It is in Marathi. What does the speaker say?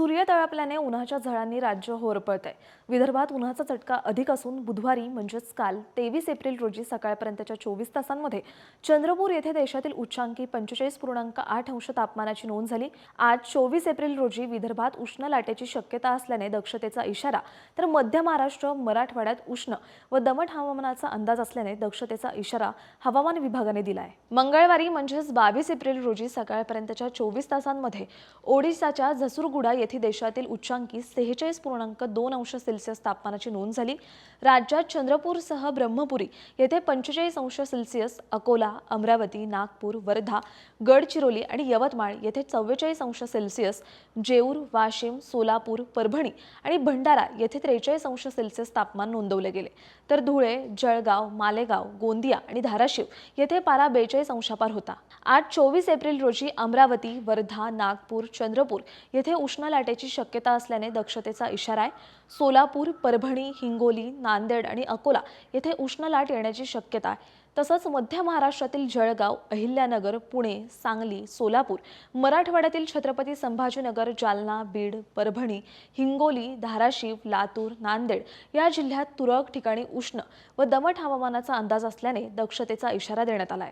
सूर्य तळपल्याने उन्हाच्या झळांनी राज्य होरपळतंय। विदर्भात उन्हाचा चटका अधिक असून बुधवारी म्हणजेच काल 23 एप्रिल रोजी सकाळपर्यंतच्या 24 तासांमध्ये चंद्रपूर येथे देशातील उच्चांकी 45.8 अंश तापमानाची नोंद झाली। आज 24 एप्रिल रोजी विदर्भात उष्ण लाटेची शक्यता असल्याने दक्षतेचा इशारा, तर मध्य महाराष्ट्र, मराठवाड्यात उष्ण व दमट हवामानाचा अंदाज असल्याने दक्षतेचा इशारा हवामान विभागाने दिलाय। मंगळवारी म्हणजेच 22 एप्रिल रोजी सकाळपर्यंतच्या 24 तासांमध्ये ओडिशाच्या झसुरगुडा येथे देशातील उच्चांकी 46.2 अंश सेल्सिअस तापमानाची नोंद झाली। राज्यात चंद्रपूरसह ब्रह्मपुरी येथे 45 अंश सेल्सिअस, अकोला, अमरावती, नागपूर, वर्धा, गडचिरोली आणि यवतमाळ येथे 44 अंश सेल्सिअस, जेऊर, वाशिम, सोलापूर, परभणी आणि भंडारा येथे 43 अंश सेल्सिअस तापमान नोंदवले गेले। तर धुळे, जळगाव, मालेगाव, गोंदिया आणि धाराशिव येथे पारा 42 अंशापार होता। आज 24 एप्रिल रोजी अमरावती, वर्धा, नागपूर, चंद्रपूर येथे उष्ण लाटेची शक्यता असल्याने दक्षतेचा इशारा आहे। सोलापूर, परभणी, हिंगोली, नांदेड आणि अकोला येथे उष्ण लाट येण्याची शक्यता आहे। तसंच मध्य महाराष्ट्रातील जळगाव, अहिल्यानगर, पुणे, सांगली, सोलापूर, मराठवाड्यातील छत्रपती संभाजीनगर, जालना, बीड, परभणी, हिंगोली, धाराशिव, लातूर, नांदेड या जिल्ह्यात तुरळक ठिकाणी उष्ण व दमट हवामानाचा अंदाज असल्याने दक्षतेचा इशारा देण्यात आला आहे।